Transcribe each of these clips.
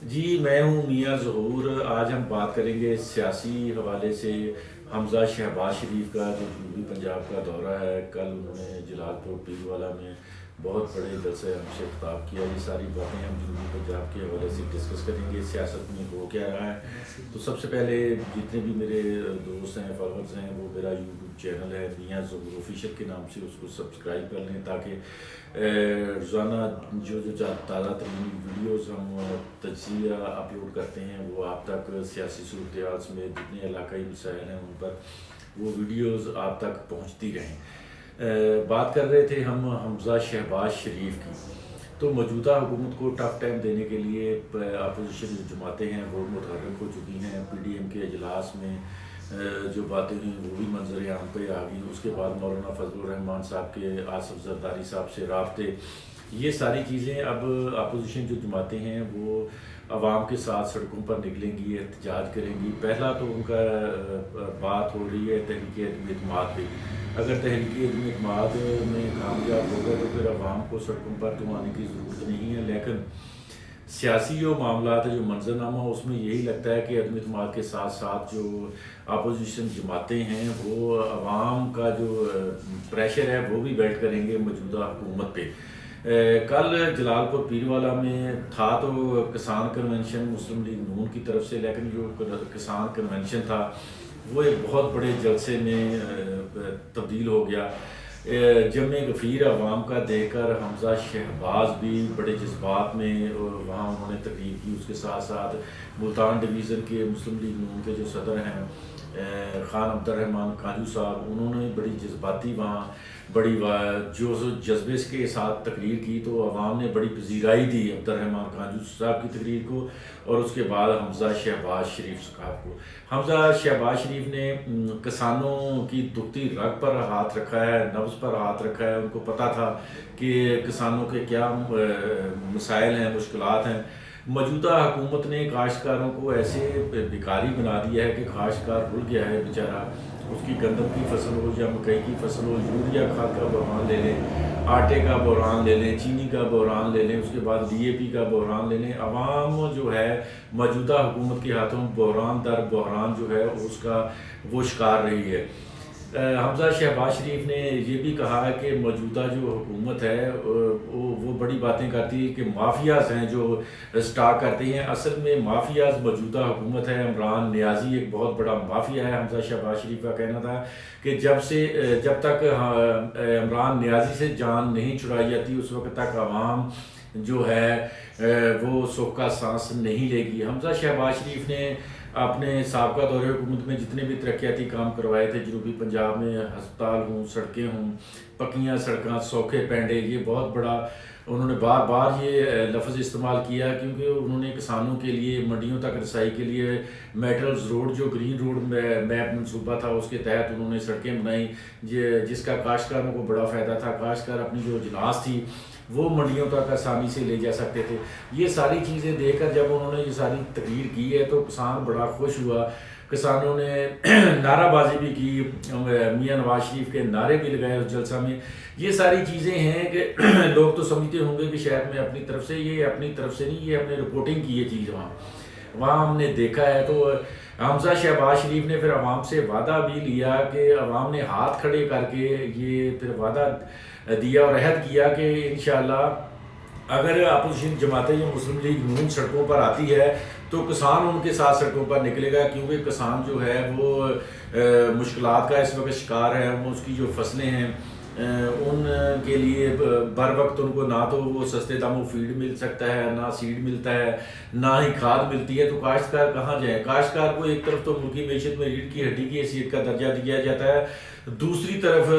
جی میں ہوں میاں ظہور۔ آج ہم بات کریں گے سیاسی حوالے سے حمزہ شہباز شریف کا جو جنوبی پنجاب کا دورہ ہے۔ کل انہوں نے جلال پور پیروالا میں بہت بڑے جلسے ہم سے خطاب کیا۔ یہ ساری باتیں ہم جنوبی پنجاب کے حوالے سے ڈسکس کریں گے، سیاست میں ہو کیا رہا ہے۔ تو سب سے پہلے جتنے بھی میرے دوست ہیں، فالوورز ہیں، وہ میرا یوٹیوب چینل ہے میاں ظہور آفیشیل کے نام سے، اس کو سبسکرائب کر لیں تاکہ روزانہ جو تازہ ترین ویڈیوز ہم تجزیہ اپلوڈ کرتے ہیں وہ آپ تک سیاسی صورتحال میں جتنے علاقائی مسائل ہیں ان پر وہ ویڈیوز آپ تک پہنچتی رہیں۔ بات کر رہے تھے ہم حمزہ شہباز شریف کی۔ تو موجودہ حکومت کو ٹف ٹائم دینے کے لیے اپوزیشن جو جماعتیں ہیں وہ متحرک ہو چکی ہیں۔ پی ڈی ایم کے اجلاس میں جو باتیں ہوئیں وہ بھی منظر عام پہ آ گئی۔ اس کے بعد مولانا فضل الرحمان صاحب کے آصف زرداری صاحب سے رابطے، یہ ساری چیزیں اب اپوزیشن جو جماعتیں ہیں وہ عوام کے ساتھ سڑکوں پر نکلیں گی، احتجاج کریں گی۔ پہلا تو ان کا بات ہو رہی ہے تحریک عدم اعتماد پہ۔ اگر تحریک عدم اعتماد میں کامیاب ہوگا تو پھر عوام کو سڑکوں پر تو آنے کی ضرورت نہیں ہے، لیکن سیاسی جو معاملات ہے، جو منظرنامہ، اس میں یہی لگتا ہے کہ عدم اعتماد کے ساتھ ساتھ جو اپوزیشن جماعتیں ہیں وہ عوام کا جو پریشر ہے وہ بھی بیٹھ کریں گے موجودہ حکومت پہ۔ کل جلال پور پیروالا میں تھا تو کسان کنونشن مسلم لیگ نون کی طرف سے، لیکن جو کسان کنونشن تھا وہ ایک بہت بڑے جلسے میں تبدیل ہو گیا۔ جمع غفیر عوام کا دیکھ کر حمزہ شہباز بھی بڑے جذبات میں وہاں انہوں نے تقریر کی۔ اس کے ساتھ ساتھ ملتان ڈویژن کے مسلم لیگ نون کے جو صدر ہیں خان عبد الرحمان کانجو صاحب، انہوں نے بڑی جذباتی وہاں بڑی جوش و جذبے کے ساتھ تقریر کی، تو عوام نے بڑی پذیرائی دی عبد الرحمان کانجو صاحب کی تقریر کو، اور اس کے بعد حمزہ شہباز شریف صاحب کو۔ حمزہ شہباز شریف نے کسانوں کی دکھتی رگ پر ہاتھ رکھا ہے، نبض پر ہاتھ رکھا ہے۔ ان کو پتہ تھا کہ کسانوں کے کیا مسائل ہیں، مشکلات ہیں۔ موجودہ حکومت نے کاشتکاروں کو ایسے بھکاری بنا دیا ہے کہ کاشتکار رل گیا ہے بیچارہ۔ اس کی گندم کی فصل ہو یا مکئی کی فصل ہو، یوریا کھاد کا بحران لے لیں، آٹے کا بحران لے لیں، چینی کا بحران لے لیں، اس کے بعد ڈی اے پی کا بحران لے لیں۔ عوام جو ہے موجودہ حکومت کے ہاتھوں بحران در بحران جو ہے اس کا وہ شکار رہی ہے۔ حمزہ شہباز شریف نے یہ بھی کہا ہے کہ موجودہ جو حکومت ہے وہ بڑی باتیں کرتی ہے کہ مافیاز ہیں جو سٹاک کرتے ہیں۔ اصل میں مافیاز موجودہ حکومت ہے۔ عمران نیازی ایک بہت بڑا مافیا ہے۔ حمزہ شہباز شریف کا کہنا تھا کہ جب تک عمران نیازی سے جان نہیں چھڑائی جاتی اس وقت تک عوام جو ہے وہ سکھ کا سانس نہیں لے گی۔ حمزہ شہباز شریف نے اپنے سابقہ دور حکومت میں جتنے بھی ترقیاتی کام کروائے تھے جنوبی پنجاب میں، ہسپتال ہوں، سڑکیں ہوں، پکیاں سڑکیں، سوکھے پینڈے، یہ بہت بڑا انہوں نے بار بار یہ لفظ استعمال کیا، کیونکہ انہوں نے کسانوں کے لیے منڈیوں تک رسائی کے لیے میٹلز روڈ جو گرین روڈ میپ منصوبہ تھا اس کے تحت انہوں نے سڑکیں بنائیں، جس کا کاشتکاروں کو بڑا فائدہ تھا۔ کاشتکار اپنی جو اجناس تھی وہ منڈیوں تک آسانی سے لے جا سکتے تھے۔ یہ ساری چیزیں دیکھ کر جب انہوں نے یہ ساری تقریر کی ہے تو کسان بڑا خوش ہوا۔ کسانوں نے نعرہ بازی بھی کی، میاں نواز شریف کے نعرے بھی لگائے اس جلسہ میں۔ یہ ساری چیزیں ہیں کہ لوگ تو سمجھتے ہوں گے کہ شاید میں اپنی طرف سے، یہ اپنی طرف سے نہیں، یہ اپنے رپورٹنگ کی یہ چیز وہاں ہم نے دیکھا ہے۔ تو حمزہ شہباز شریف نے پھر عوام سے وعدہ بھی لیا کہ عوام نے ہاتھ کھڑے کر کے یہ پھر وعدہ دیا اور عہد کیا کہ انشاءاللہ اگر اپوزیشن جماعتیں یا مسلم لیگ نون سڑکوں پر آتی ہے تو کسان ان کے ساتھ سڑکوں پر نکلے گا، کیونکہ کسان جو ہے وہ مشکلات کا اس وقت شکار ہے۔ اس کی جو فصلیں ہیں ان کے لیے بر وقت ان کو نہ تو وہ سستے داموں فیڈ مل سکتا ہے، نہ سیڈ ملتا ہے، نہ ہی کھاد ملتی ہے۔ تو کاشتکار کہاں جائیں؟ کاشتکار کو ایک طرف تو ملکی معیشت میں ریڑھ کی ہڈی کی حیثیت کا درجہ دیا جاتا ہے، دوسری طرف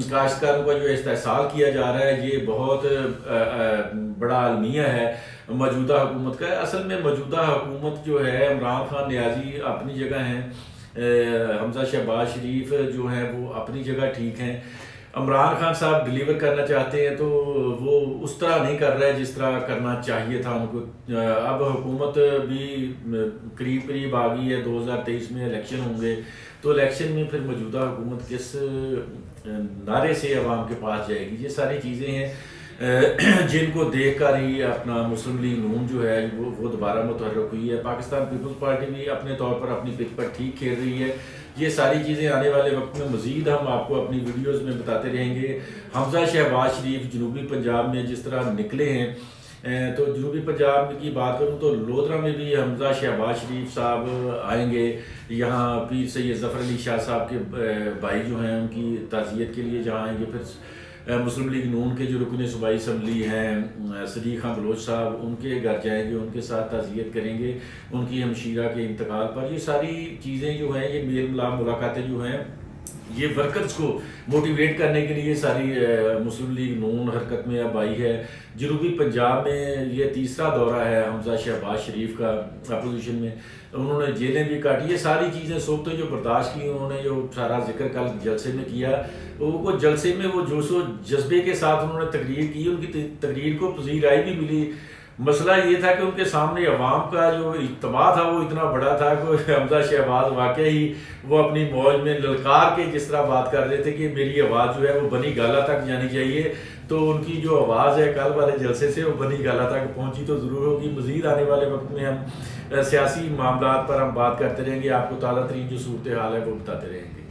کاشتکاروں کا جو استحصال کیا جا رہا ہے یہ بہت بڑا المیہ ہے موجودہ حکومت کا۔ اصل میں موجودہ حکومت جو ہے عمران خان نیازی اپنی جگہ ہیں، حمزہ شہباز شریف جو ہیں وہ اپنی جگہ ٹھیک ہیں۔ عمران خان صاحب ڈیلیور کرنا چاہتے ہیں تو وہ اس طرح نہیں کر رہے جس طرح کرنا چاہیے تھا ان کو۔ اب حکومت بھی قریب قریب آ گئی ہے، 2023 میں الیکشن ہوں گے، تو الیکشن میں پھر موجودہ حکومت کس نعرے سے عوام کے پاس جائے گی؟ یہ ساری چیزیں ہیں۔ جن کو دیکھ کر ہی اپنا مسلم لیگ نون جو ہے وہ دوبارہ متحرک ہوئی ہے. پاکستان پیپلز پارٹی بھی اپنے طور پر اپنی پچ پر ٹھیک کھیل رہی ہے. یہ ساری چیزیں آنے والے وقت میں مزید ہم آپ کو اپنی ویڈیوز میں بتاتے رہیں گے. حمزہ شہباز شریف جنوبی پنجاب میں جس طرح نکلے ہیں، تو جنوبی پنجاب کی بات کروں تو لودھرا میں بھی حمزہ شہباز شریف صاحب آئیں گے. یہاں پیر سید ظفر علی شاہ صاحب کے بھائی جو ہیں ان کی تعزیت کے لیے جہاں آئیں گے. پھر مسلم لیگ نون کے جو رکن صوبائی اسمبلی ہیں صدیق خان بلوچ صاحب، ان کے گھر جائیں گے، ان کے ساتھ تعزیت کریں گے ان کی ہمشیرہ کے انتقال پر. یہ ساری چیزیں جو ہیں، یہ میل ملاپ ملاقاتیں جو ہیں، یہ ورکرز کو موٹیویٹ کرنے کے لیے ساری مسلم لیگ نون حرکت میں اب آئی ہے. جنوبی پنجاب میں یہ تیسرا دورہ ہے حمزہ شہباز شریف کا اپوزیشن میں. انہوں نے جیلیں بھی کاٹی. یہ ساری چیزیں صحبتیں جو برداشت کی، انہوں نے جو سارا ذکر کل جلسے میں کیا، وہ جلسے میں وہ جوش و جذبے کے ساتھ انہوں نے تقریر کی. ان کی تقریر کو پذیرائی بھی ملی. مسئلہ یہ تھا کہ ان کے سامنے عوام کا جو اجتماع تھا وہ اتنا بڑا تھا کہ حمزہ شہباز واقعی وہ اپنی موج میں للکار کے جس طرح بات کر رہے تھے کہ میری آواز جو ہے وہ بنی گالہ تک جانی چاہیے. تو ان کی جو آواز ہے کل والے جلسے سے وہ بنی گالہ تک پہنچی تو ضرور ہوگی. مزید آنے والے وقت میں ہم سیاسی معاملات پر ہم بات کرتے رہیں گے، آپ کو تازہ ترین جو صورتحال ہے وہ بتاتے رہیں گے.